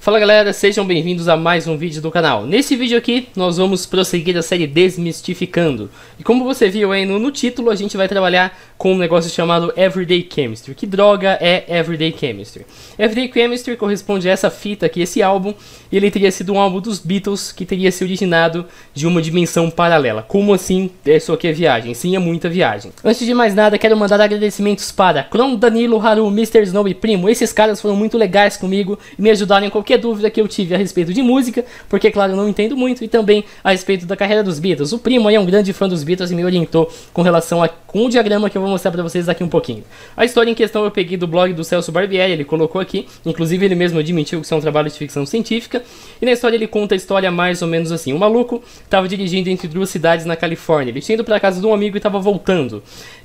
Fala galera, sejam bem-vindos a mais um vídeo do canal. Nesse vídeo aqui, nós vamos prosseguir a série Desmistificando. E como você viu aí no título, a gente vai trabalhar com um negócio chamado Everyday Chemistry. Que droga é Everyday Chemistry? Everyday Chemistry corresponde a essa fita aqui, esse álbum. E ele teria sido um álbum dos Beatles que teria se originado de uma dimensão paralela. Como assim? Isso aqui é viagem? Sim, é muita viagem. Antes de mais nada, quero mandar agradecimentos para Kron, Danilo, Haru, Mr. Snow e Primo. Esses caras foram muito legais comigo e me ajudaram em qualquer dúvida que eu tive a respeito de música, porque claro, eu não entendo muito, e também a respeito da carreira dos Beatles. O Primo aí é um grande fã dos Beatles e me orientou com relação com um diagrama que eu vou mostrar pra vocês daqui um pouquinho. A história em questão eu peguei do blog do Celso Barbieri, ele colocou aqui, inclusive ele mesmo admitiu que isso é um trabalho de ficção científica, e na história ele conta a história mais ou menos assim. Um maluco estava dirigindo entre duas cidades na Califórnia, ele tinha ido pra casa de um amigo e estava voltando.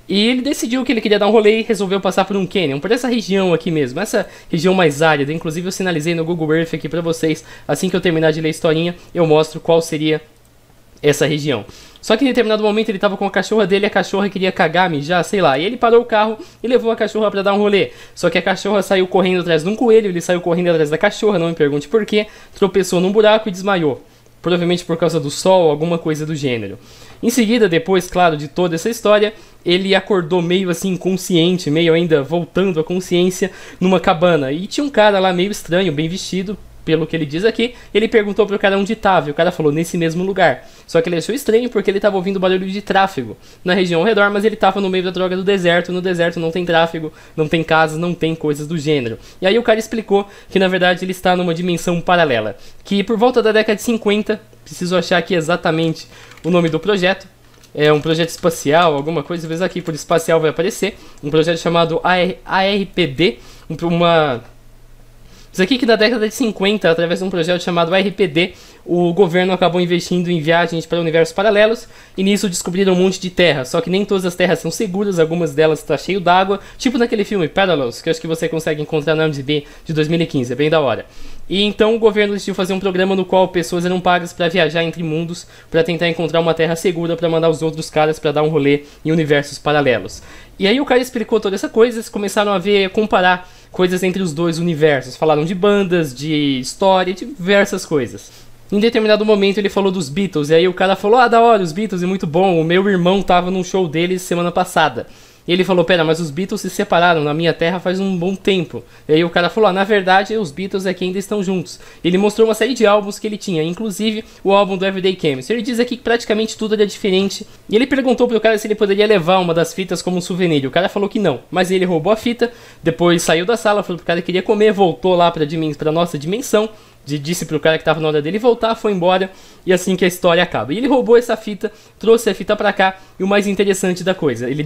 E ele decidiu que ele queria dar um rolê e resolveu passar por um canyon, por essa região aqui mesmo, essa região mais árida. Inclusive eu sinalizei no Google Earth aqui pra vocês, assim que eu terminar de ler a historinha, eu mostro qual seria essa região. Só que em determinado momento ele tava com a cachorra dele, a cachorra queria cagar, mijar, sei lá. E ele parou o carro e levou a cachorra pra dar um rolê. Só que a cachorra saiu correndo atrás de um coelho, ele saiu correndo atrás da cachorra, não me pergunte por quê, tropeçou num buraco e desmaiou. Provavelmente por causa do sol, alguma coisa do gênero. Em seguida, depois, claro, de toda essa história, ele acordou meio assim inconsciente, meio ainda voltando à consciência, numa cabana. E tinha um cara lá meio estranho, bem vestido, pelo que ele diz aqui. Ele perguntou pro cara onde estava, e o cara falou nesse mesmo lugar. Só que ele achou estranho porque ele estava ouvindo barulho de tráfego na região ao redor, mas ele estava no meio da droga do deserto. No deserto não tem tráfego, não tem casas, não tem coisas do gênero. E aí o cara explicou que na verdade ele está numa dimensão paralela, que por volta da década de 50, preciso achar aqui exatamente o nome do projeto, é um projeto espacial, alguma coisa, talvez aqui por espacial vai aparecer, um projeto chamado ARPD, isso aqui que na década de 50, através de um projeto chamado ARPD, o governo acabou investindo em viagens para universos paralelos, e nisso descobriram um monte de terra, só que nem todas as terras são seguras, algumas delas estão cheias d'água, tipo naquele filme Parallels, que eu acho que você consegue encontrar no IMDb de 2015, é bem da hora. E então o governo decidiu fazer um programa no qual pessoas eram pagas para viajar entre mundos, para tentar encontrar uma terra segura para mandar os outros caras para dar um rolê em universos paralelos. E aí o cara explicou toda essa coisa, eles começaram a comparar coisas entre os dois universos, falaram de bandas, de história, de diversas coisas. Em determinado momento ele falou dos Beatles, e aí o cara falou, da hora, os Beatles é muito bom, o meu irmão tava num show deles semana passada. E ele falou, pera, mas os Beatles se separaram na minha terra faz um bom tempo. E aí o cara falou, na verdade os Beatles é que ainda estão juntos. Ele mostrou uma série de álbuns que ele tinha, inclusive o álbum do Everyday Chemistry. Ele diz aqui que praticamente tudo era diferente. E ele perguntou pro cara se ele poderia levar uma das fitas como um souvenir. O cara falou que não, mas ele roubou a fita, depois saiu da sala, falou pro cara que queria comer, voltou lá pra nossa dimensão. Disse pro cara que tava na hora dele voltar, foi embora, e assim que a história acaba. E ele roubou essa fita, trouxe a fita pra cá, e o mais interessante da coisa, ele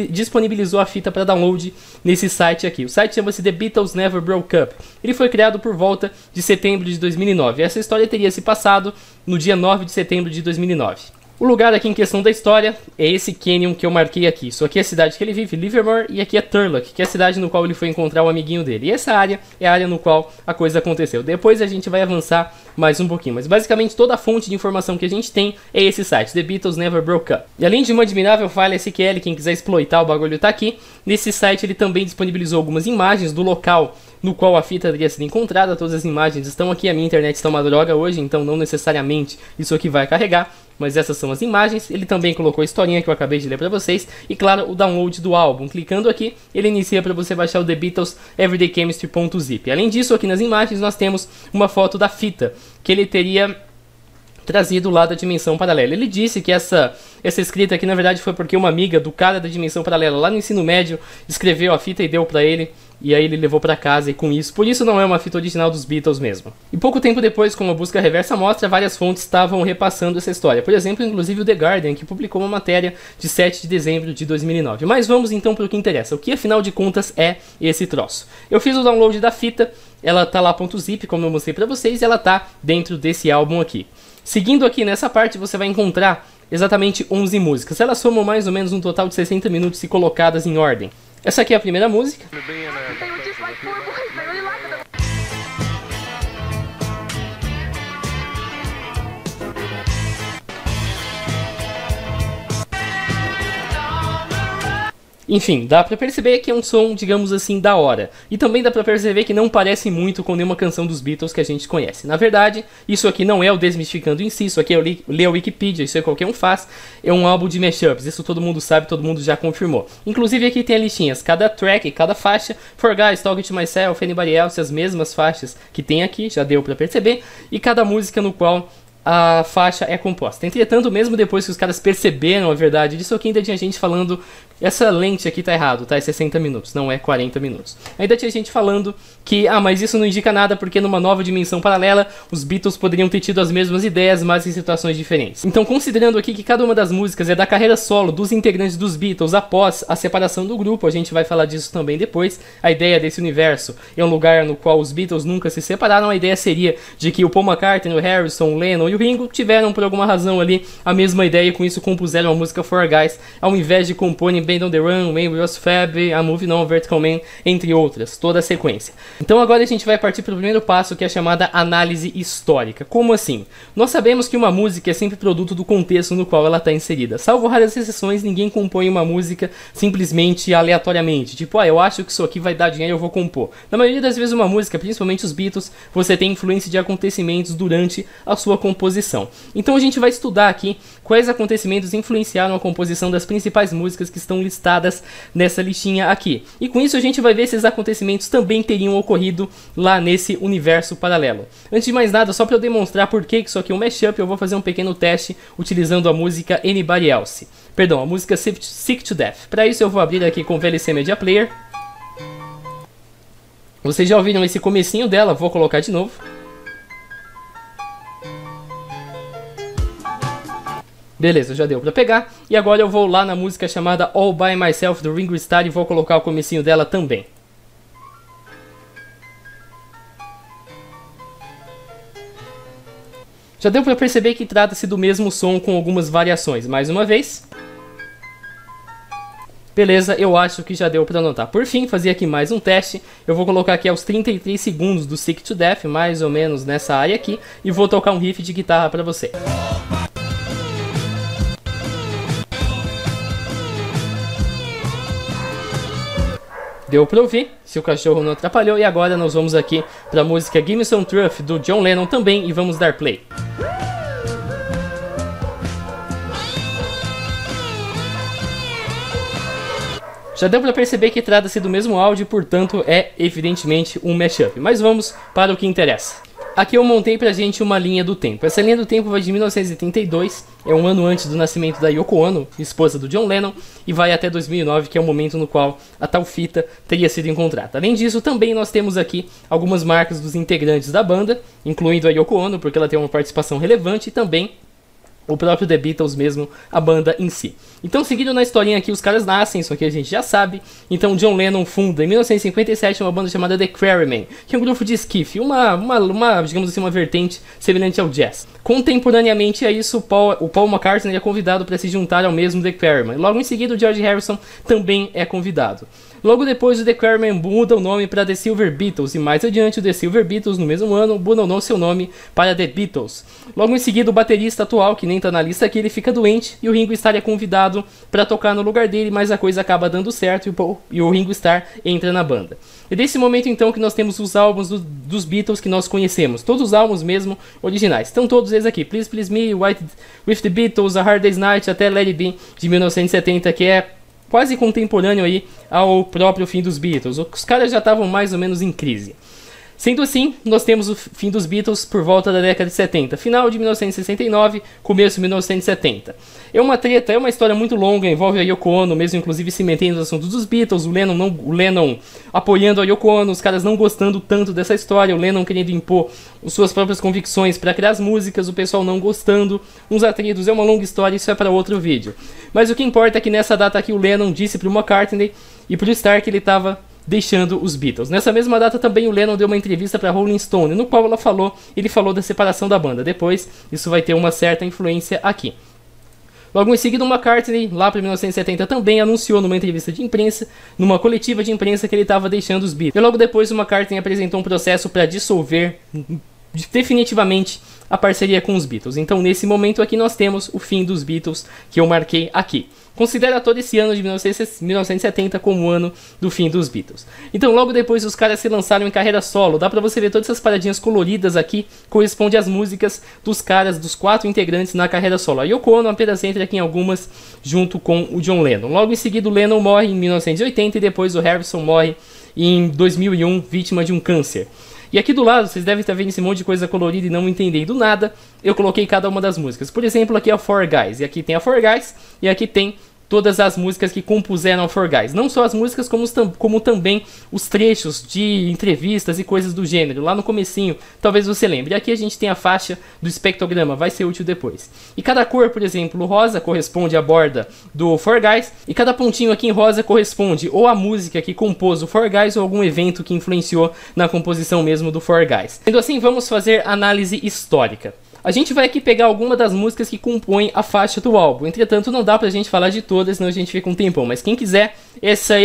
disponibilizou a fita para download nesse site aqui. O site chama-se The Beatles Never Broke Up. Ele foi criado por volta de setembro de 2009. Essa história teria se passado no dia 9 de setembro de 2009. O lugar aqui em questão da história é esse canyon que eu marquei aqui. Isso aqui é a cidade que ele vive, Livermore, e aqui é Turlock, que é a cidade no qual ele foi encontrar o amiguinho dele. E essa área é a área no qual a coisa aconteceu. Depois a gente vai avançar mais um pouquinho, mas basicamente toda a fonte de informação que a gente tem é esse site, The Beatles Never Broke Up. E além de uma admirável falha SQL, quem quiser exploitar o bagulho tá aqui, nesse site ele também disponibilizou algumas imagens do local no qual a fita teria sido encontrada. Todas as imagens estão aqui, a minha internet está uma droga hoje, então não necessariamente isso aqui vai carregar, mas essas são as imagens. Ele também colocou a historinha que eu acabei de ler pra vocês, e claro, o download do álbum. Clicando aqui, ele inicia para você baixar o The Beatles Everyday Chemistry.zip. Além disso, aqui nas imagens nós temos uma foto da fita, que ele teria trazido lá da dimensão paralela. Ele disse que essa escrita aqui na verdade foi porque uma amiga do cara da dimensão paralela lá no ensino médio escreveu a fita e deu pra ele, e aí ele levou pra casa, e com isso, por isso não é uma fita original dos Beatles mesmo. E pouco tempo depois, com uma busca reversa amostra, várias fontes estavam repassando essa história. Por exemplo, inclusive o The Guardian, que publicou uma matéria de 7 de dezembro de 2009. Mas vamos então para o que interessa. O que afinal de contas é esse troço? Eu fiz o download da fita, ela tá lá .zip, como eu mostrei pra vocês, e ela tá dentro desse álbum aqui. Seguindo aqui nessa parte, você vai encontrar exatamente 11 músicas. Elas somam mais ou menos um total de 60 minutos se colocadas em ordem. Essa aqui é a primeira música. Enfim, dá pra perceber que é um som, digamos assim, da hora. E também dá pra perceber que não parece muito com nenhuma canção dos Beatles que a gente conhece. Na verdade, isso aqui não é o Desmistificando em si, isso aqui é ler a Wikipedia, isso é qualquer um faz. É um álbum de mashups, isso todo mundo sabe, todo mundo já confirmou. Inclusive aqui tem as listinhas, cada track, cada faixa, For Guys, Talking to Myself, Anybody Else, as mesmas faixas que tem aqui, já deu pra perceber. E cada música no qual a faixa é composta. Entretanto, mesmo depois que os caras perceberam a verdade disso aqui, ainda tinha gente falando, essa lente aqui tá errado, tá? É 60 minutos, não é 40 minutos. Ainda tinha gente falando que, mas isso não indica nada porque numa nova dimensão paralela, os Beatles poderiam ter tido as mesmas ideias, mas em situações diferentes. Então, considerando aqui que cada uma das músicas é da carreira solo dos integrantes dos Beatles após a separação do grupo, a gente vai falar disso também depois, a ideia desse universo é um lugar no qual os Beatles nunca se separaram, a ideia seria de que o Paul McCartney, o Harrison, o Lennon e o Ringo tiveram por alguma razão ali a mesma ideia e com isso compuseram a música For Guys, ao invés de comporem Band on the Run, Maybe Was Fab, A Moving On, Vertical Man, entre outras, toda a sequência. Então agora a gente vai partir para o primeiro passo, que é a chamada análise histórica. Como assim? Nós sabemos que uma música é sempre produto do contexto no qual ela está inserida. Salvo raras exceções, ninguém compõe uma música simplesmente aleatoriamente. Tipo, eu acho que isso aqui vai dar dinheiro, eu vou compor. Na maioria das vezes uma música, principalmente os Beatles, você tem influência de acontecimentos durante a sua composição. Então a gente vai estudar aqui quais acontecimentos influenciaram a composição das principais músicas que estão listadas nessa listinha aqui. E com isso a gente vai ver se esses acontecimentos também teriam ocorrido lá nesse universo paralelo. Antes de mais nada, só para eu demonstrar por que isso aqui é um mashup, eu vou fazer um pequeno teste utilizando a música Anybody Else. Perdão, a música Sick to Death. Para isso eu vou abrir aqui com o VLC Media Player. Vocês já ouviram esse comecinho dela, vou colocar de novo. Beleza, já deu pra pegar. E agora eu vou lá na música chamada All By Myself do Ringo Starr e vou colocar o comecinho dela também. Já deu pra perceber que trata-se do mesmo som com algumas variações. Mais uma vez. Beleza, eu acho que já deu pra notar. Por fim, fazer aqui mais um teste. Eu vou colocar aqui aos 33 segundos do Sick to Death, mais ou menos nessa área aqui. E vou tocar um riff de guitarra pra você. Deu pra ouvir, se o cachorro não atrapalhou. E agora nós vamos aqui pra música Give Me Some Truth do John Lennon também. E vamos dar play. Já deu pra perceber que trata-se do mesmo áudio, portanto é evidentemente um mashup. Mas vamos para o que interessa. Aqui eu montei pra gente uma linha do tempo. Essa linha do tempo vai de 1932, é um ano antes do nascimento da Yoko Ono, esposa do John Lennon, e vai até 2009, que é o momento no qual a tal fita teria sido encontrada. Além disso, também nós temos aqui algumas marcas dos integrantes da banda, incluindo a Yoko Ono, porque ela tem uma participação relevante, e também o próprio The Beatles mesmo, a banda em si. Então, seguindo na historinha aqui, os caras nascem, isso aqui a gente já sabe. Então, John Lennon funda em 1957 uma banda chamada The Quarrymen, que é um grupo de skiff, digamos assim, uma vertente semelhante ao jazz. Contemporaneamente a isso, o Paul McCartney é convidado para se juntar ao mesmo The Quarrymen. Logo em seguida, o George Harrison também é convidado. Logo depois, o The Quarrymen muda o nome para The Silver Beatles, e mais adiante, o The Silver Beatles, no mesmo ano, abandonou seu nome para The Beatles. Logo em seguida, o baterista atual, que nem tá na lista aqui, ele fica doente, e o Ringo Starr é convidado para tocar no lugar dele, mas a coisa acaba dando certo, e o Ringo Starr entra na banda. É desse momento, então, que nós temos os álbuns dos Beatles que nós conhecemos, todos os álbuns mesmo originais. Estão todos eles aqui, Please Please Me, White With The Beatles, A Hard Day's Night, até Let It Be, de 1970, que é quase contemporâneo aí ao próprio fim dos Beatles. Os caras já estavam mais ou menos em crise. Sendo assim, nós temos o fim dos Beatles por volta da década de 70, final de 1969, começo de 1970. É uma treta, é uma história muito longa, envolve a Yoko Ono, mesmo inclusive se metendo nos assuntos dos Beatles, o Lennon apoiando a Yoko Ono, os caras não gostando tanto dessa história, o Lennon querendo impor as suas próprias convicções para criar as músicas, o pessoal não gostando, uns atritos, é uma longa história, isso é para outro vídeo. Mas o que importa é que nessa data aqui o Lennon disse para o McCartney e para o Starr que ele estava deixando os Beatles. Nessa mesma data também o Lennon deu uma entrevista para Rolling Stone, no qual ele falou da separação da banda. Depois, isso vai ter uma certa influência aqui. Logo em seguida, o McCartney, lá para 1970, também anunciou numa entrevista de imprensa, numa coletiva de imprensa, que ele estava deixando os Beatles. E logo depois, o McCartney apresentou um processo para dissolver definitivamente a parceria com os Beatles. Então, nesse momento aqui, nós temos o fim dos Beatles, que eu marquei aqui. considera todo esse ano de 1970 como o ano do fim dos Beatles. Então logo depois os caras se lançaram em carreira solo. Dá pra você ver todas essas paradinhas coloridas aqui, corresponde às músicas dos caras, dos 4 integrantes na carreira solo. A Yoko Ono apenas entra aqui em algumas junto com o John Lennon. Logo em seguida o Lennon morre em 1980 e depois o Harrison morre em 2001, vítima de um câncer. E aqui do lado, vocês devem estar vendo esse monte de coisa colorida e não entendendo nada, eu coloquei cada uma das músicas. Por exemplo, aqui é a Four Guys, e aqui tem a Four Guys, e aqui tem todas as músicas que compuseram a Four Guys. Não só as músicas, como também os trechos de entrevistas e coisas do gênero. Lá no comecinho, talvez você lembre. E aqui a gente tem a faixa do espectrograma, vai ser útil depois. E cada cor, por exemplo, o rosa corresponde à borda do Four Guys, e cada pontinho aqui em rosa corresponde ou à música que compôs o Four Guys ou algum evento que influenciou na composição mesmo do Four Guys. Sendo assim, vamos fazer análise histórica. A gente vai aqui pegar alguma das músicas que compõem a faixa do álbum. Entretanto, não dá pra gente falar de todas, senão a gente fica um tempão. Mas quem quiser, essa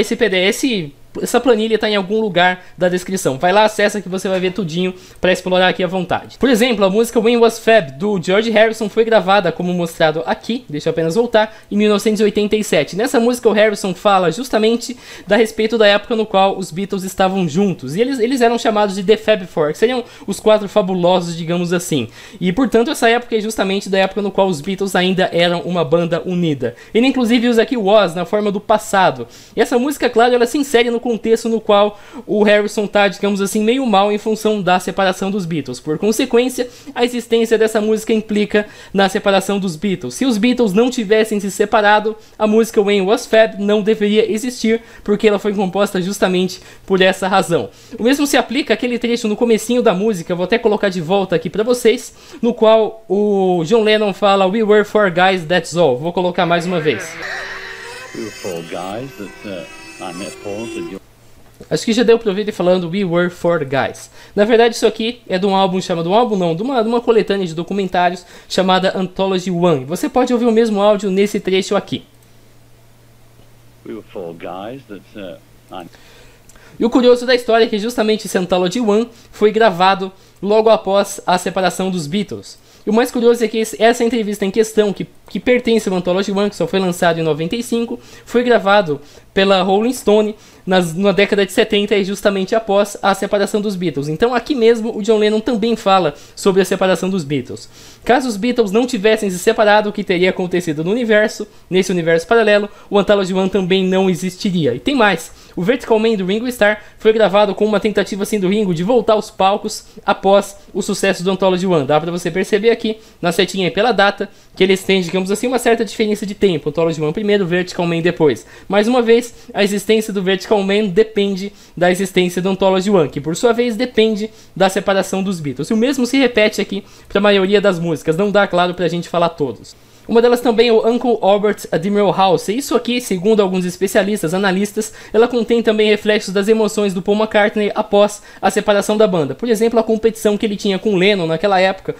planilha está em algum lugar da descrição. Vai lá, acessa que você vai ver tudinho para explorar aqui à vontade. Por exemplo, a música When Was Fab, do George Harrison, foi gravada, como mostrado aqui, deixa eu apenas voltar, em 1987. Nessa música o Harrison fala justamente a respeito da época no qual os Beatles estavam juntos. E eles eram chamados de The Fab Four, que seriam os 4 fabulosos, digamos assim. E, portanto, essa época é justamente da época no qual os Beatles ainda eram uma banda unida. Ele, inclusive, usa aqui was na forma do passado. E essa música, claro, ela se insere no contexto no qual o Harrison tá, digamos assim, meio mal em função da separação dos Beatles. Por consequência, a existência dessa música implica na separação dos Beatles. Se os Beatles não tivessem se separado, a música When Was Fab não deveria existir, porque ela foi composta justamente por essa razão. O mesmo se aplica àquele trecho no comecinho da música, vou até colocar de volta aqui pra vocês, no qual o John Lennon fala We were four guys, that's all. Vou colocar mais uma vez. We were four guys that, acho que já deu pra ouvir ele falando We Were Four Guys. Na verdade isso aqui é de um álbum chamado, de uma coletânea de documentários chamada Anthology One. Você pode ouvir o mesmo áudio nesse trecho aqui. We were four guys that, E o curioso da história é que justamente esse Anthology One foi gravado logo após a separação dos Beatles. E o mais curioso é que essa entrevista em questão, que pertence ao Anthology One, que só foi lançado em 95, foi gravado pela Rolling Stone na década de 70 e justamente após a separação dos Beatles. Então aqui mesmo o John Lennon também fala sobre a separação dos Beatles. Caso os Beatles não tivessem se separado, o que teria acontecido no universo, nesse universo paralelo, o Anthology One também não existiria. E tem mais, o Vertical Man do Ringo Starr foi gravado com uma tentativa assim do Ringo de voltar aos palcos após o sucesso do Anthology One. Dá pra você perceber aqui, na setinha aí pela data, que eles têm, digamos assim, uma certa diferença de tempo. Anthology One primeiro, Vertical Man depois. Mais uma vez, a existência do Vertical Man depende da existência do Anthology One, que por sua vez depende da separação dos Beatles. E o mesmo se repete aqui para a maioria das músicas, não dá, claro, pra gente falar todos. Uma delas também é o Uncle Albert Admiral House. Isso aqui, segundo alguns especialistas, analistas, ela contém também reflexos das emoções do Paul McCartney após a separação da banda. Por exemplo, a competição que ele tinha com Lennon naquela época,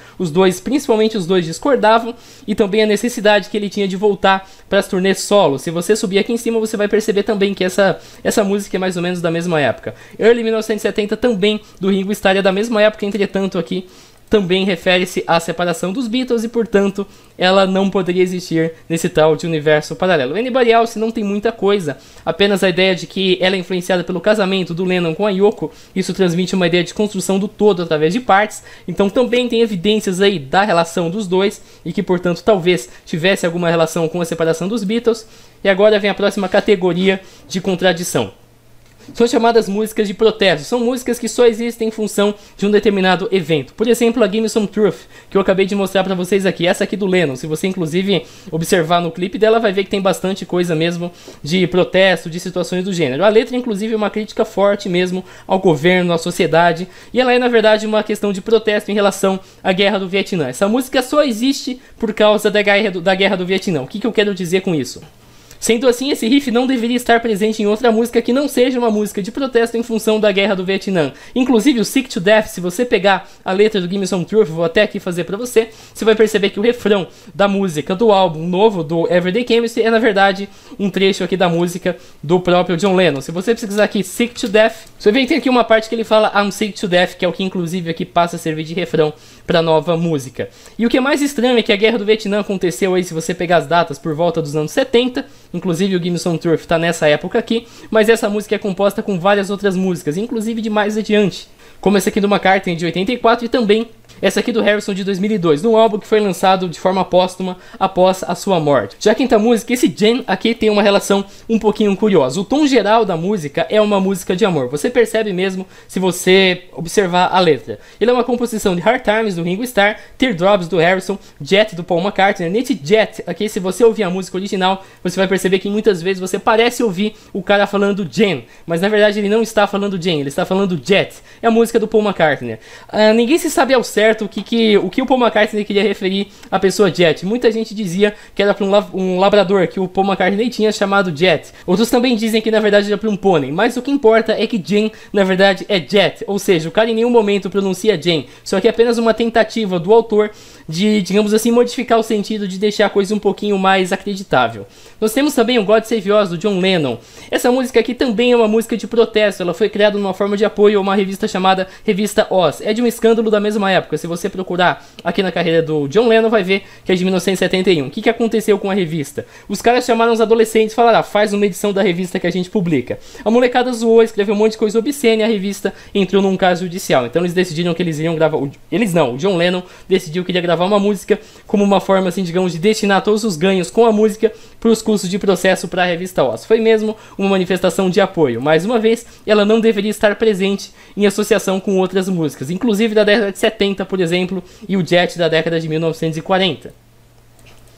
principalmente os dois discordavam, e também a necessidade que ele tinha de voltar para as turnês solo. Se você subir aqui em cima, você vai perceber também que essa música é mais ou menos da mesma época. Early 1970 também do Ringo Starr é da mesma época, entretanto aqui também refere-se à separação dos Beatles e, portanto, ela não poderia existir nesse tal de universo paralelo. Anybody Else não tem muita coisa, apenas a ideia de que ela é influenciada pelo casamento do Lennon com a Yoko. Isso transmite uma ideia de construção do todo através de partes, então também tem evidências aí da relação dos dois e que, portanto, talvez tivesse alguma relação com a separação dos Beatles. E agora vem a próxima categoria de contradição. São chamadas músicas de protesto. São músicas que só existem em função de um determinado evento. Por exemplo, a Give Me Some Truth, que eu acabei de mostrar pra vocês aqui. Essa aqui do Lennon. Se você, inclusive, observar no clipe dela, vai ver que tem bastante coisa mesmo de protesto, de situações do gênero. A letra, inclusive, é uma crítica forte mesmo ao governo, à sociedade. E ela é, na verdade, uma questão de protesto em relação à Guerra do Vietnã. Essa música só existe por causa da Guerra do Vietnã. O que eu quero dizer com isso? Sendo assim, esse riff não deveria estar presente em outra música que não seja uma música de protesto em função da guerra do Vietnã. Inclusive o Sick to Death, se você pegar a letra do Give Me Some Truth, vou até aqui fazer pra você, você vai perceber que o refrão da música do álbum novo do Everyday Chemistry é na verdade um trecho aqui da música do próprio John Lennon. Se você pesquisar aqui Sick to Death, você vê que tem aqui uma parte que ele fala I'm sick to death, que é o que inclusive aqui passa a servir de refrão para nova música. E o que é mais estranho é que a guerra do Vietnã aconteceu aí, se você pegar as datas, por volta dos anos 70, inclusive o Give Me Some Truth está nessa época aqui, mas essa música é composta com várias outras músicas, inclusive de mais adiante, como essa aqui do McCartney de 84 e também essa aqui do Harrison de 2002, num álbum que foi lançado de forma póstuma após a sua morte. Já a quinta música, esse Jen aqui tem uma relação um pouquinho curiosa. O tom geral da música é uma música de amor. Você percebe mesmo se você observar a letra. Ele é uma composição de Hard Times do Ringo Starr, Teardrops do Harrison, Jet do Paul McCartney. Nesse Jet aqui, se você ouvir a música original, você vai perceber que muitas vezes você parece ouvir o cara falando Jen, mas na verdade ele não está falando Jen, ele está falando Jet. É a música do Paul McCartney. Ninguém se sabe ao certo o que o Paul McCartney queria referir à pessoa Jet. Muita gente dizia que era para um labrador que o Paul McCartney tinha chamado Jet. Outros também dizem que na verdade era para um pônei. Mas o que importa é que Jen na verdade é Jet. Ou seja, o cara em nenhum momento pronuncia Jen. Só que é apenas uma tentativa do autor de, digamos assim, modificar o sentido, de deixar a coisa um pouquinho mais acreditável. Nós temos também o God Save Us do John Lennon. Essa música aqui também é uma música de protesto. Ela foi criada numa forma de apoio a uma revista chamada Revista Oz. É de um escândalo da mesma época. Se você procurar aqui na carreira do John Lennon, vai ver que é de 1971. O que aconteceu com a revista? Os caras chamaram os adolescentes e falaram: faz uma edição da revista que a gente publica. A molecada zoou, escreveu um monte de coisa obscena e a revista entrou num caso judicial. Então eles decidiram que eles iriam gravar... o John Lennon decidiu que iria gravar uma música como uma forma, assim, digamos, de destinar todos os ganhos com a música para os custos de processo para a revista Oz. Foi mesmo uma manifestação de apoio. Mais uma vez, ela não deveria estar presente em associação com outras músicas, inclusive da década de 70, por exemplo, e o Jet da década de 1940.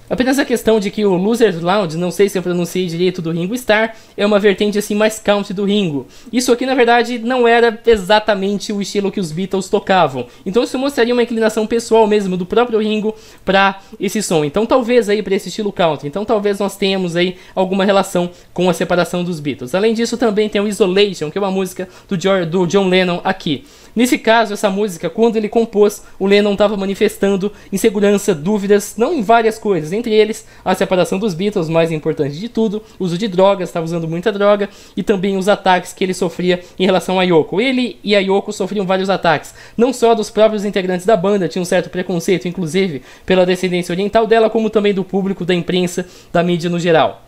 Apenas a questão de que o Loser's Lounge, não sei se eu pronunciei direito, do Ringo Starr, é uma vertente assim mais country do Ringo. Isso aqui na verdade não era exatamente o estilo que os Beatles tocavam. Então isso mostraria uma inclinação pessoal mesmo do próprio Ringo para esse som. Então talvez aí para esse estilo country. Então talvez nós tenhamos aí alguma relação com a separação dos Beatles. Além disso também tem o Isolation, que é uma música do John Lennon aqui. Nesse caso, essa música, quando ele compôs, o Lennon estava manifestando insegurança, dúvidas, não em várias coisas, entre eles a separação dos Beatles, mais importante de tudo, uso de drogas, estava usando muita droga, e também os ataques que ele sofria em relação a Yoko. Ele e a Yoko sofriam vários ataques, não só dos próprios integrantes da banda, tinha um certo preconceito, inclusive, pela descendência oriental dela, como também do público, da imprensa, da mídia no geral.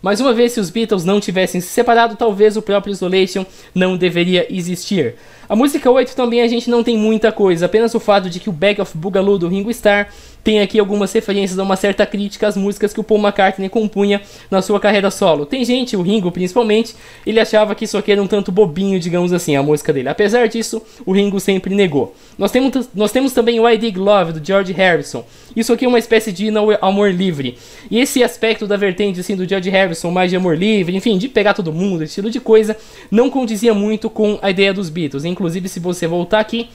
Mais uma vez, se os Beatles não tivessem se separado, talvez o próprio Isolation não deveria existir. A música 8 também a gente não tem muita coisa, apenas o fato de que o Bag of Boogaloo do Ringo Starr tem aqui algumas referências a uma certa crítica às músicas que o Paul McCartney compunha na sua carreira solo. Tem gente, o Ringo principalmente, ele achava que isso aqui era um tanto bobinho, digamos assim, a música dele. Apesar disso, o Ringo sempre negou. Nós temos também o I Dig Love, do George Harrison. Isso aqui é uma espécie de hino ao amor livre. E esse aspecto da vertente assim, do George Harrison, mais de amor livre, enfim, de pegar todo mundo, esse estilo de coisa, não condizia muito com a ideia dos Beatles. Inclusive, se você voltar aqui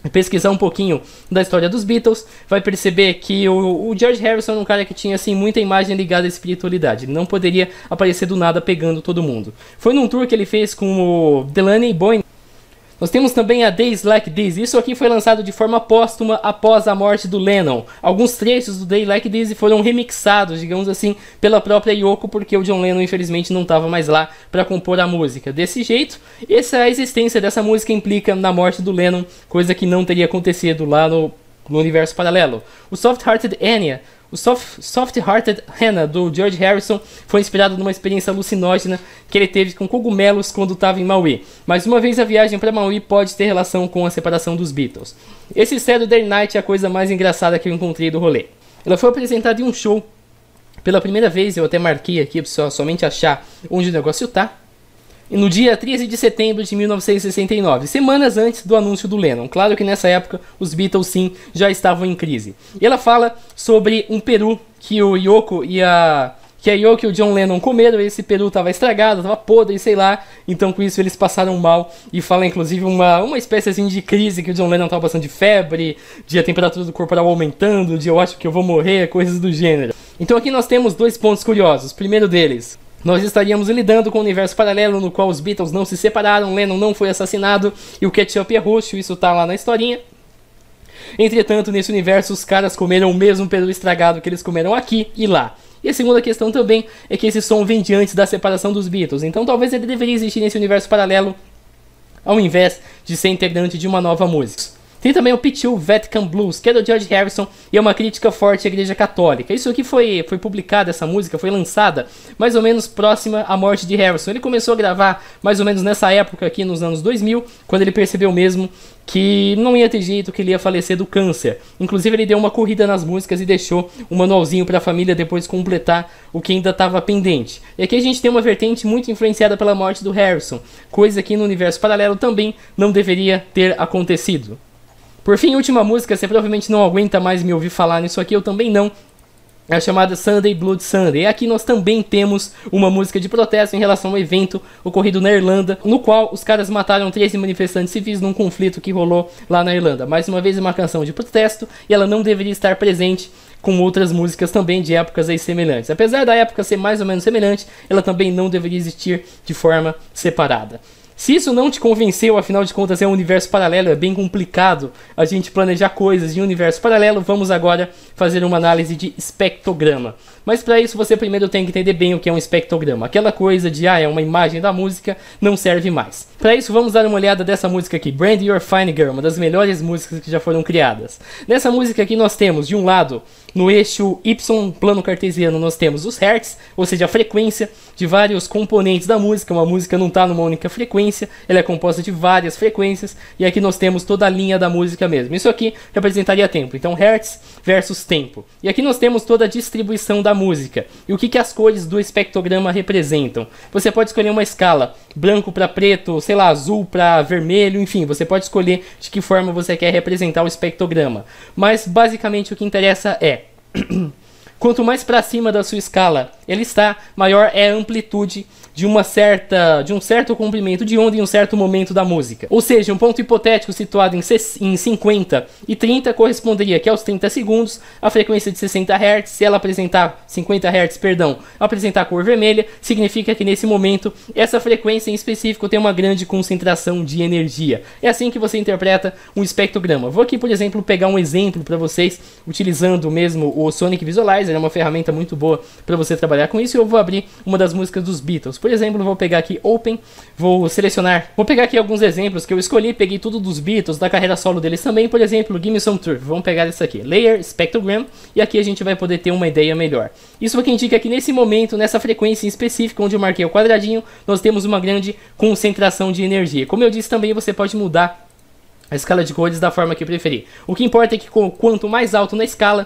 e pesquisar um pouquinho da história dos Beatles, vai perceber que o George Harrison era um cara que tinha assim, muita imagem ligada à espiritualidade. Ele não poderia aparecer do nada pegando todo mundo. Foi num tour que ele fez com o Delaney Boyne. Nós temos também a Days Like This. Isso aqui foi lançado de forma póstuma após a morte do Lennon. Alguns trechos do Days Like This foram remixados, digamos assim, pela própria Yoko, porque o John Lennon infelizmente não estava mais lá para compor a música. Desse jeito, a existência dessa música implica na morte do Lennon, coisa que não teria acontecido lá no universo paralelo. O Soft-Hearted Enya, o Soft-Hearted Hannah, do George Harrison, foi inspirado numa experiência alucinógena que ele teve com cogumelos quando estava em Maui. Mais uma vez, a viagem para Maui pode ter relação com a separação dos Beatles. Esse Saturday Night é a coisa mais engraçada que eu encontrei do rolê. Ela foi apresentada em um show pela primeira vez, eu até marquei aqui para somente achar onde o negócio tá. No dia 13 de setembro de 1969, semanas antes do anúncio do Lennon. Claro que nessa época os Beatles sim já estavam em crise. E ela fala sobre um peru que a Yoko e o John Lennon comeram, e esse peru estava estragado, estava podre, sei lá. Então com isso eles passaram mal, e fala inclusive uma espécie assim de crise, que o John Lennon estava passando de febre, de a temperatura do corporal aumentando, de eu acho que eu vou morrer, coisas do gênero. Então aqui nós temos dois pontos curiosos. Primeiro deles, nós estaríamos lidando com um universo paralelo no qual os Beatles não se separaram, Lennon não foi assassinado e o ketchup é roxo, isso tá lá na historinha. Entretanto, nesse universo, os caras comeram o mesmo peru estragado que eles comeram aqui e lá. E a segunda questão também é que esse som vem de antes da separação dos Beatles, então talvez ele deveria existir nesse universo paralelo ao invés de ser integrante de uma nova música. Tem também o P2 Vatican Blues, que é do George Harrison e é uma crítica forte à Igreja Católica. Isso aqui foi publicado, essa música foi lançada mais ou menos próxima à morte de Harrison. Ele começou a gravar mais ou menos nessa época aqui nos anos 2000, quando ele percebeu mesmo que não ia ter jeito, que ele ia falecer do câncer. Inclusive ele deu uma corrida nas músicas e deixou um manualzinho para a família depois completar o que ainda estava pendente. E aqui a gente tem uma vertente muito influenciada pela morte do Harrison, coisa que no universo paralelo também não deveria ter acontecido. Por fim, última música, você provavelmente não aguenta mais me ouvir falar nisso aqui, eu também não. É a chamada Sunday Blood Sunday. E aqui nós também temos uma música de protesto em relação ao evento ocorrido na Irlanda, no qual os caras mataram 13 manifestantes civis num conflito que rolou lá na Irlanda. Mais uma vez, uma canção de protesto, e ela não deveria estar presente com outras músicas também de épocas aí semelhantes. Apesar da época ser mais ou menos semelhante, ela também não deveria existir de forma separada. Se isso não te convenceu, afinal de contas é um universo paralelo, é bem complicado a gente planejar coisas de um universo paralelo, vamos agora fazer uma análise de espectrograma. Mas para isso você primeiro tem que entender bem o que é um espectrograma. Aquela coisa de, é uma imagem da música, não serve mais. Para isso vamos dar uma olhada dessa música aqui, Brand Your Fine Girl, uma das melhores músicas que já foram criadas. Nessa música aqui nós temos, de um lado, no eixo Y, plano cartesiano, nós temos os hertz, ou seja, a frequência de vários componentes da música. Uma música não está numa única frequência, ela é composta de várias frequências, e aqui nós temos toda a linha da música mesmo. Isso aqui representaria tempo, então hertz versus tempo. E aqui nós temos toda a distribuição da música. E o que as cores do espectrograma representam? Você pode escolher uma escala, branco para preto, sei lá, azul para vermelho, enfim, você pode escolher de que forma você quer representar o espectrograma. Mas basicamente o que interessa é quanto mais para cima da sua escala ele está, maior é a amplitude de um certo comprimento de onda em um certo momento da música. Ou seja, um ponto hipotético situado em 50 e 30 corresponderia aqui aos 30 segundos, a frequência de 60 Hz, se ela apresentar 50 Hz, apresentar cor vermelha, significa que nesse momento essa frequência em específico tem uma grande concentração de energia. É assim que você interpreta um espectrograma. Vou aqui, por exemplo, pegar um exemplo para vocês, utilizando mesmo o Sonic Visualizer, é uma ferramenta muito boa para você trabalhar com isso, e eu vou abrir uma das músicas dos Beatles. Por exemplo, vou pegar aqui Open, vou pegar aqui alguns exemplos que eu escolhi, peguei tudo dos Beatles, da carreira solo deles também, por exemplo, Gimme Some Truth, vamos pegar isso aqui, Layer, Spectrogram, e aqui a gente vai poder ter uma ideia melhor. Isso aqui indica que nesse momento, nessa frequência em específico, onde eu marquei o quadradinho, nós temos uma grande concentração de energia. Como eu disse também, você pode mudar a escala de cores da forma que preferir. O que importa é que quanto mais alto na escala,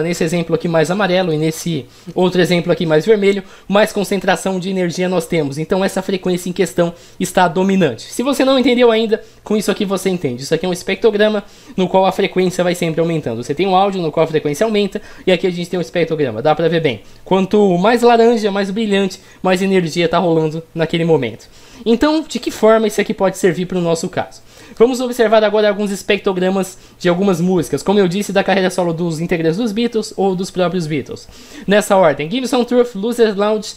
nesse exemplo aqui mais amarelo e nesse outro exemplo aqui mais vermelho, mais concentração de energia nós temos. Então essa frequência em questão está dominante. Se você não entendeu ainda, com isso aqui você entende. Isso aqui é um espectrograma no qual a frequência vai sempre aumentando. Você tem um áudio no qual a frequência aumenta, e aqui a gente tem um espectrograma. Dá pra ver bem. Quanto mais laranja, mais brilhante, mais energia está rolando naquele momento. Então, de que forma isso aqui pode servir para o nosso caso? Vamos observar agora alguns espectrogramas de algumas músicas, como eu disse, da carreira solo dos integrantes dos Beatles ou dos próprios Beatles. Nessa ordem, Give Me Some Truth, Loser's Lounge,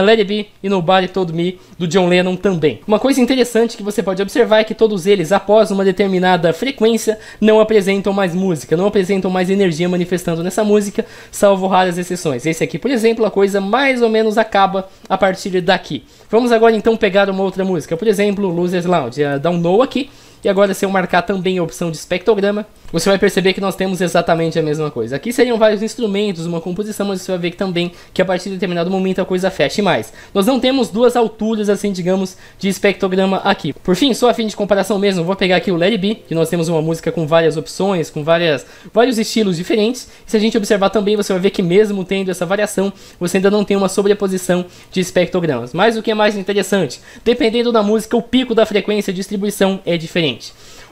Let It Be e Nobody Told Me, do John Lennon também. Uma coisa interessante que você pode observar é que todos eles, após uma determinada frequência, não apresentam mais música, não apresentam mais energia manifestando nessa música, salvo raras exceções. Esse aqui, por exemplo, a coisa mais ou menos acaba a partir daqui. Vamos agora então pegar uma outra música, por exemplo, Loser's Lounge. Dá um no aqui. E agora, se eu marcar também a opção de espectrograma, você vai perceber que nós temos exatamente a mesma coisa. Aqui seriam vários instrumentos, uma composição, mas você vai ver que também que a partir de determinado momento a coisa fecha mais. Nós não temos duas alturas, assim, digamos, de espectrograma aqui. Por fim, só a fim de comparação mesmo, vou pegar aqui o Let It Be, que nós temos uma música com várias opções, com vários estilos diferentes. E se a gente observar também, você vai ver que mesmo tendo essa variação, você ainda não tem uma sobreposição de espectrogramas. Mas o que é mais interessante, dependendo da música, o pico da frequência de distribuição é diferente.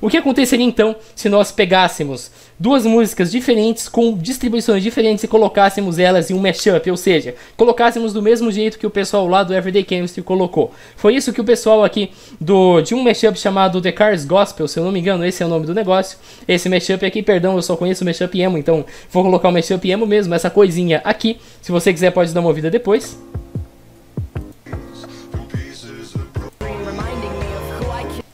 O que aconteceria então se nós pegássemos duas músicas diferentes com distribuições diferentes e colocássemos elas em um mashup, ou seja, colocássemos do mesmo jeito que o pessoal lá do Everyday Chemistry colocou. Foi isso que o pessoal aqui de um mashup chamado The Cars Gospel, se eu não me engano, esse é o nome do negócio. Esse mashup aqui, perdão, eu só conheço o mashup emo, então vou colocar o mashup emo mesmo, essa coisinha aqui. Se você quiser pode dar uma ouvida depois.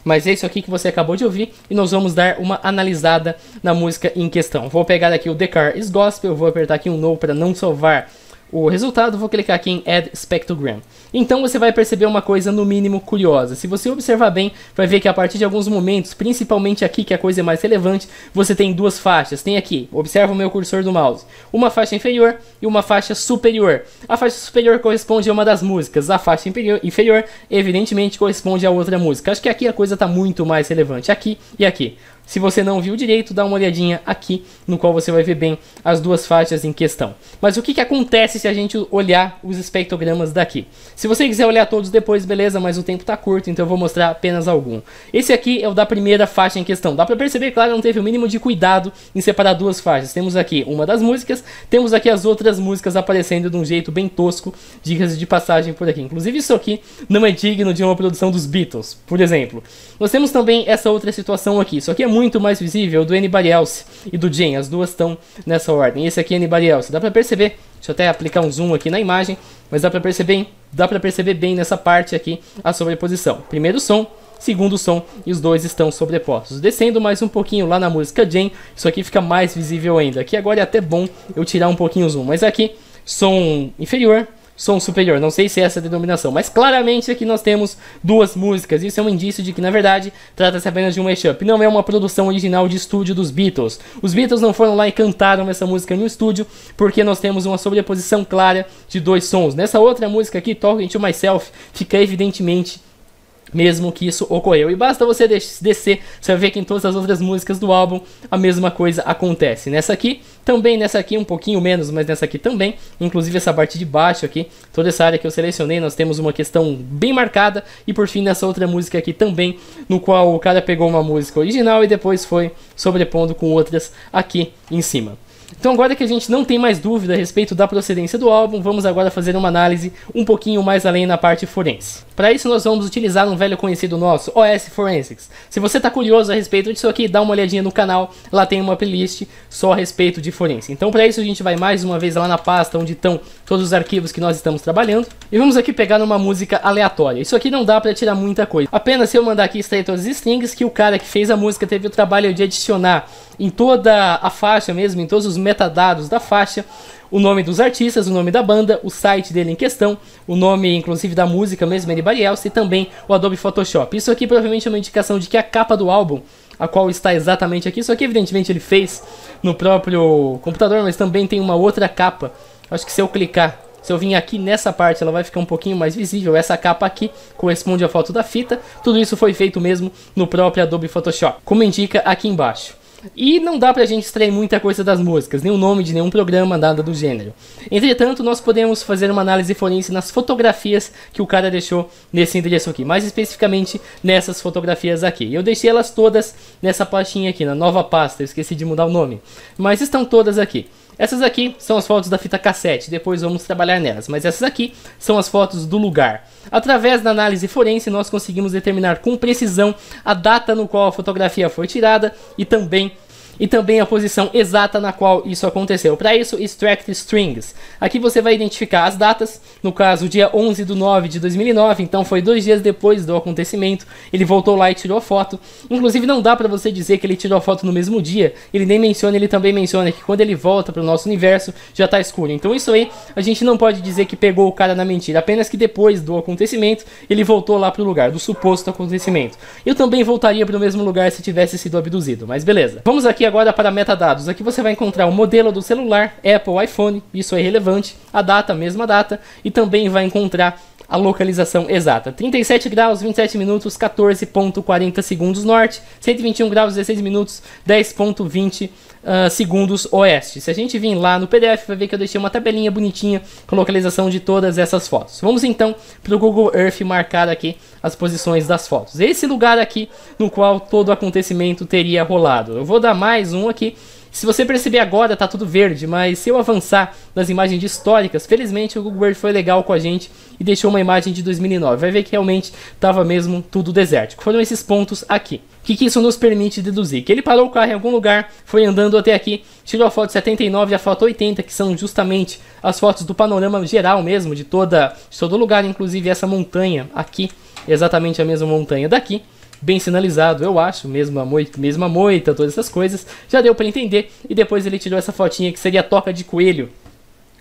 Mas é isso aqui que você acabou de ouvir e nós vamos dar uma analisada na música em questão. Vou pegar aqui o The Car is Gospel, vou apertar aqui um No para não salvar o resultado, vou clicar aqui em Add Spectrogram. Então você vai perceber uma coisa no mínimo curiosa. Se você observar bem, vai ver que a partir de alguns momentos, principalmente aqui que a coisa é mais relevante, você tem duas faixas. Tem aqui, observa o meu cursor do mouse, uma faixa inferior e uma faixa superior. A faixa superior corresponde a uma das músicas, a faixa inferior evidentemente corresponde a outra música. Acho que aqui a coisa está muito mais relevante, aqui e aqui. Se você não viu direito, dá uma olhadinha aqui, no qual você vai ver bem as duas faixas em questão. Mas o que acontece se a gente olhar os espectrogramas daqui? Se você quiser olhar todos depois, beleza, mas o tempo está curto, então eu vou mostrar apenas algum. Esse aqui é o da primeira faixa em questão. Dá para perceber, claro, não teve o mínimo de cuidado em separar duas faixas. Temos aqui uma das músicas, temos aqui as outras músicas aparecendo de um jeito bem tosco, dicas de passagem por aqui. Inclusive isso aqui não é digno de uma produção dos Beatles, por exemplo. Nós temos também essa outra situação aqui. Isso aqui é muito mais visível do Anybody Else e do Jane, as duas estão nessa ordem. Esse aqui é Anybody Else, dá pra perceber, deixa eu até aplicar um zoom aqui na imagem, mas dá pra perceber bem nessa parte aqui a sobreposição. Primeiro som, segundo som, e os dois estão sobrepostos. Descendo mais um pouquinho lá na música Jane, isso aqui fica mais visível ainda. Aqui agora é até bom eu tirar um pouquinho o zoom, mas aqui, som inferior, som superior, não sei se é essa a denominação, mas claramente aqui nós temos duas músicas. Isso é um indício de que na verdade trata-se apenas de um mashup, não é uma produção original de estúdio dos Beatles. Os Beatles não foram lá e cantaram essa música no estúdio, porque nós temos uma sobreposição clara de dois sons. Nessa outra música aqui, Talking to Myself, fica evidentemente mesmo que isso ocorreu. E basta você descer, você vai ver que em todas as outras músicas do álbum a mesma coisa acontece. Nessa aqui, também nessa aqui um pouquinho menos, mas nessa aqui também. Inclusive essa parte de baixo aqui, toda essa área que eu selecionei, nós temos uma questão bem marcada. E por fim nessa outra música aqui também, no qual o cara pegou uma música original e depois foi sobrepondo com outras aqui em cima. Então agora que a gente não tem mais dúvida a respeito da procedência do álbum, vamos agora fazer uma análise um pouquinho mais além na parte forense. Para isso nós vamos utilizar um velho conhecido nosso, OS Forensics. Se você está curioso a respeito disso aqui, dá uma olhadinha no canal, lá tem uma playlist só a respeito de forense. Então para isso a gente vai mais uma vez lá na pasta onde estão todos os arquivos que nós estamos trabalhando. E vamos aqui pegar numa música aleatória. Isso aqui não dá para tirar muita coisa. Apenas se eu mandar aqui extrair todas as strings que o cara que fez a música teve o trabalho de adicionar em toda a faixa mesmo, em todos os metadados da faixa, o nome dos artistas, o nome da banda, o site dele em questão, o nome inclusive da música mesmo, Anybody Else, e também o Adobe Photoshop. Isso aqui provavelmente é uma indicação de que a capa do álbum, a qual está exatamente aqui, isso aqui evidentemente ele fez no próprio computador, mas também tem uma outra capa. Acho que se eu clicar, se eu vir aqui nessa parte, ela vai ficar um pouquinho mais visível. Essa capa aqui corresponde à foto da fita. Tudo isso foi feito mesmo no próprio Adobe Photoshop, como indica aqui embaixo. E não dá pra gente extrair muita coisa das músicas, nem o nome de nenhum programa, nada do gênero. Entretanto, nós podemos fazer uma análise forense nas fotografias que o cara deixou nesse endereço aqui, mais especificamente nessas fotografias aqui. Eu deixei elas todas nessa pastinha aqui, na nova pasta, eu esqueci de mudar o nome, mas estão todas aqui. Essas aqui são as fotos da fita cassete, depois vamos trabalhar nelas, mas essas aqui são as fotos do lugar. Através da análise forense nós conseguimos determinar com precisão a data no qual a fotografia foi tirada e também a posição exata na qual isso aconteceu. Para isso, extract strings. Aqui você vai identificar as datas, no caso dia 11/9/2009, então foi 2 dias depois do acontecimento, ele voltou lá e tirou a foto. Inclusive não dá para você dizer que ele tirou a foto no mesmo dia, ele também menciona que quando ele volta para o nosso universo já está escuro. Então isso aí, a gente não pode dizer que pegou o cara na mentira, apenas que depois do acontecimento, ele voltou lá para o lugar, do suposto acontecimento. Eu também voltaria para o mesmo lugar se tivesse sido abduzido, mas beleza. Vamos aqui agora para metadados. Aqui você vai encontrar o modelo do celular, Apple, iPhone, isso é relevante, a data, mesma data, e também vai encontrar a localização exata. 37 graus, 27 minutos, 14.40 segundos norte, 121 graus, 16 minutos, 10.20 segundos oeste. Se a gente vir lá no PDF, vai ver que eu deixei uma tabelinha bonitinha com a localização de todas essas fotos. Vamos então para o Google Earth marcar aqui as posições das fotos. Esse lugar aqui no qual todo o acontecimento teria rolado. Eu vou dar mais um aqui. Se você perceber agora, tá tudo verde, mas se eu avançar nas imagens históricas, felizmente o Google Earth foi legal com a gente e deixou uma imagem de 2009. Vai ver que realmente tava mesmo tudo desértico. Foram esses pontos aqui. O que isso nos permite deduzir? Que ele parou o carro em algum lugar, foi andando até aqui, tirou a foto 79 e a foto 80, que são justamente as fotos do panorama geral mesmo, de todo lugar, inclusive essa montanha aqui, exatamente a mesma montanha daqui. Bem sinalizado, eu acho, mesma moita, todas essas coisas, já deu para entender. E depois ele tirou essa fotinha que seria a toca de coelho,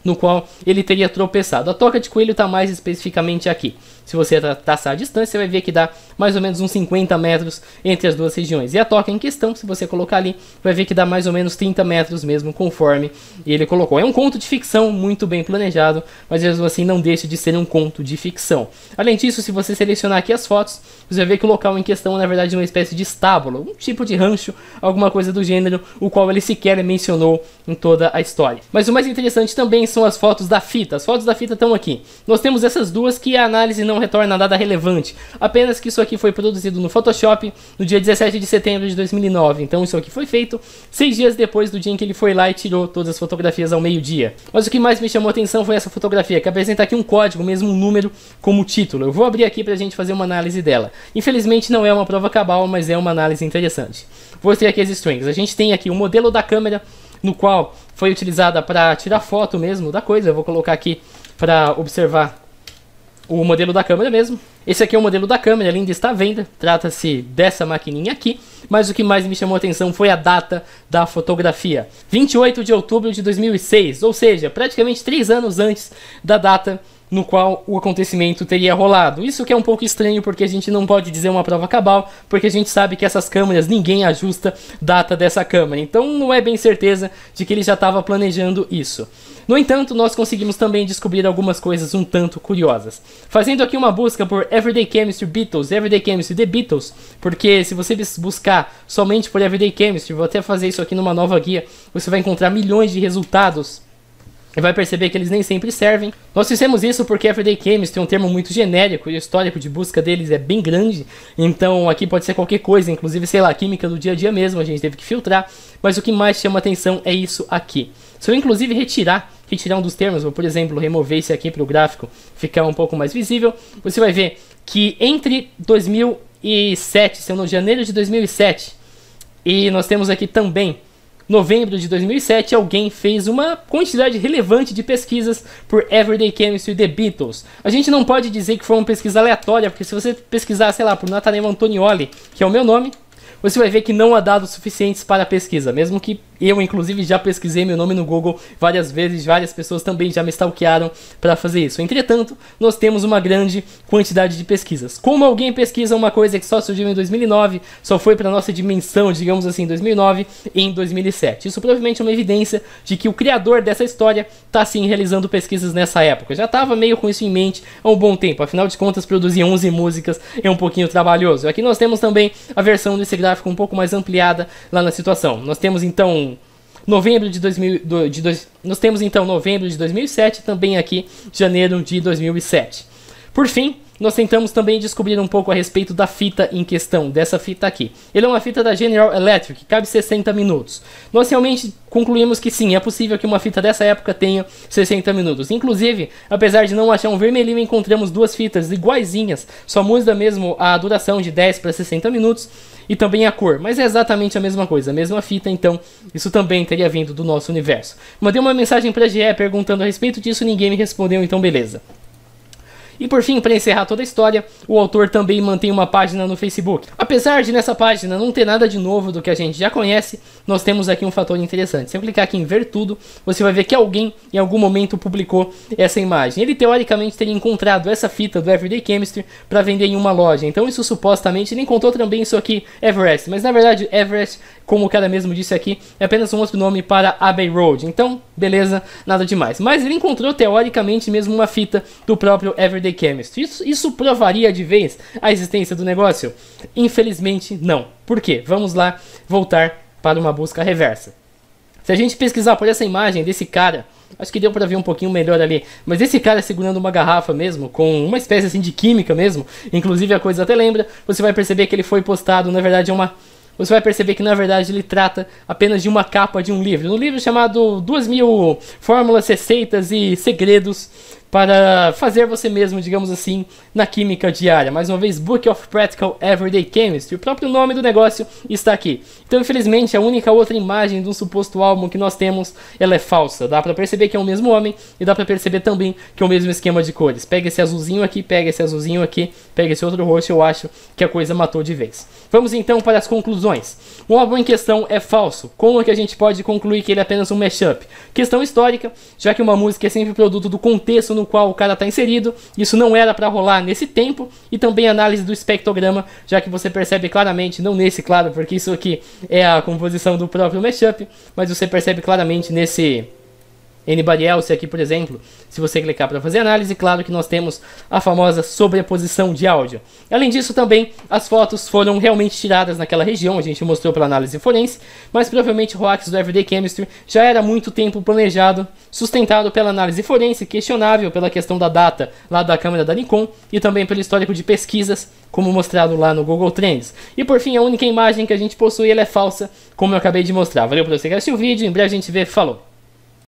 no qual ele teria tropeçado. A toca de coelho está mais especificamente aqui. Se você traçar a distância, você vai ver que dá mais ou menos uns 50 metros entre as duas regiões. E a toca em questão, se você colocar ali, vai ver que dá mais ou menos 30 metros mesmo, conforme ele colocou. É um conto de ficção muito bem planejado, mas mesmo assim não deixa de ser um conto de ficção. Além disso, se você selecionar aqui as fotos, você vai ver que o local em questão, na verdade, é uma espécie de estábulo, um tipo de rancho, alguma coisa do gênero, o qual ele sequer mencionou em toda a história. Mas o mais interessante também são as fotos da fita. As fotos da fita estão aqui. Nós temos essas duas que a análise não retorna nada relevante, apenas que isso aqui foi produzido no Photoshop no dia 17 de setembro de 2009, então isso aqui foi feito 6 dias depois do dia em que ele foi lá e tirou todas as fotografias ao meio-dia. Mas o que mais me chamou a atenção foi essa fotografia, que apresenta aqui um código, mesmo um número como título. Eu vou abrir aqui pra gente fazer uma análise dela. Infelizmente não é uma prova cabal, mas é uma análise interessante. Vou ter aqui as strings. A gente tem aqui o modelo da câmera, no qual foi utilizada para tirar foto mesmo da coisa. Eu vou colocar aqui para observar o modelo da câmera mesmo. Esse aqui é o modelo da câmera, ele ainda está à venda. Trata-se dessa maquininha aqui. Mas o que mais me chamou a atenção foi a data da fotografia. 28 de outubro de 2006, ou seja, praticamente 3 anos antes da data no qual o acontecimento teria rolado. Isso que é um pouco estranho, porque a gente não pode dizer uma prova cabal, porque a gente sabe que essas câmeras, ninguém ajusta data dessa câmera. Então não é bem certeza de que ele já estava planejando isso. No entanto, nós conseguimos também descobrir algumas coisas um tanto curiosas. Fazendo aqui uma busca por Everyday Chemistry Beatles, Everyday Chemistry The Beatles, porque se você buscar somente por Everyday Chemistry, vou até fazer isso aqui numa nova guia, você vai encontrar milhões de resultados e vai perceber que eles nem sempre servem. Nós fizemos isso porque Everyday Chemistry é um termo muito genérico e o histórico de busca deles é bem grande. Então aqui pode ser qualquer coisa, inclusive, sei lá, química do dia a dia mesmo, a gente teve que filtrar. Mas o que mais chama atenção é isso aqui. Se eu inclusive retirar um dos termos, vou por exemplo remover esse aqui para o gráfico ficar um pouco mais visível, você vai ver que entre 2007, se eu não, janeiro de 2007, e nós temos aqui também novembro de 2007, alguém fez uma quantidade relevante de pesquisas por Everyday Chemistry The Beatles. A gente não pode dizer que foi uma pesquisa aleatória, porque se você pesquisar, sei lá, por Nathaniel Antonioli, que é o meu nome, você vai ver que não há dados suficientes para a pesquisa, mesmo que eu, inclusive, já pesquisei meu nome no Google várias vezes, várias pessoas também já me stalkearam para fazer isso. Entretanto, nós temos uma grande quantidade de pesquisas. Como alguém pesquisa uma coisa que só surgiu em 2009, só foi para nossa dimensão, digamos assim, em 2009 e em 2007. Isso provavelmente é uma evidência de que o criador dessa história está sim realizando pesquisas nessa época. Já estava meio com isso em mente há um bom tempo, afinal de contas produzir 11 músicas é um pouquinho trabalhoso. Aqui nós temos também a versão desse gráfico um pouco mais ampliada lá na situação. Nós temos então novembro de 2007, também aqui janeiro de 2007. Por fim, nós tentamos também descobrir um pouco a respeito da fita em questão, dessa fita aqui. Ele é uma fita da General Electric, cabe 60 minutos. Nós realmente concluímos que sim, é possível que uma fita dessa época tenha 60 minutos. Inclusive, apesar de não achar um vermelhinho, encontramos duas fitas iguaizinhas, só muda mesmo a duração de 10 para 60 minutos e também a cor, mas é exatamente a mesma coisa, a mesma fita, então isso também teria vindo do nosso universo. Mandei uma mensagem para a GE perguntando a respeito disso, ninguém me respondeu, então beleza. E por fim, para encerrar toda a história, o autor também mantém uma página no Facebook. Apesar de nessa página não ter nada de novo do que a gente já conhece, nós temos aqui um fator interessante. Se eu clicar aqui em ver tudo, você vai ver que alguém em algum momento publicou essa imagem. Ele teoricamente teria encontrado essa fita do Everyday Chemistry para vender em uma loja. Então isso supostamente, ele encontrou também isso aqui, Everest. Mas na verdade Everest, como o cara mesmo disse aqui, é apenas um outro nome para Abbey Road. Então, beleza, nada demais. Mas ele encontrou teoricamente mesmo uma fita do próprio Everyday Chemistry. Isso provaria de vez a existência do negócio? Infelizmente não. Por quê? Vamos lá voltar para uma busca reversa. Se a gente pesquisar por essa imagem desse cara, acho que deu para ver um pouquinho melhor ali, mas esse cara segurando uma garrafa mesmo, com uma espécie assim de química mesmo, inclusive a coisa até lembra, você vai perceber que ele foi postado, na verdade você vai perceber que na verdade ele trata apenas de uma capa de um livro. Um livro chamado 2000 Fórmulas, Receitas e Segredos para fazer você mesmo, digamos assim, na química diária. Mais uma vez, Book of Practical Everyday Chemistry. O próprio nome do negócio está aqui. Então, infelizmente, a única outra imagem de um suposto álbum que nós temos, ela é falsa. Dá para perceber que é o mesmo homem e dá para perceber também que é o mesmo esquema de cores. Pega esse azulzinho aqui, pega esse azulzinho aqui, pega esse outro roxo, eu acho que a coisa matou de vez. Vamos então para as conclusões. O álbum em questão é falso. Como que a gente pode concluir que ele é apenas um mashup? Questão histórica, já que uma música é sempre produto do contexto no qual o cara está inserido, isso não era para rolar nesse tempo, e também análise do espectrograma, já que você percebe claramente, não nesse, claro, porque isso aqui é a composição do próprio mashup, mas você percebe claramente nesse Anybody Else aqui, por exemplo, se você clicar para fazer análise, claro que nós temos a famosa sobreposição de áudio. Além disso também, as fotos foram realmente tiradas naquela região, a gente mostrou pela análise forense, mas provavelmente o hoax do Everyday Chemistry já era há muito tempo planejado, sustentado pela análise forense, questionável pela questão da data lá da câmera da Nikon, e também pelo histórico de pesquisas, como mostrado lá no Google Trends. E por fim, a única imagem que a gente possui, ela é falsa, como eu acabei de mostrar. Valeu por você que assistiu o vídeo, em breve a gente vê, falou!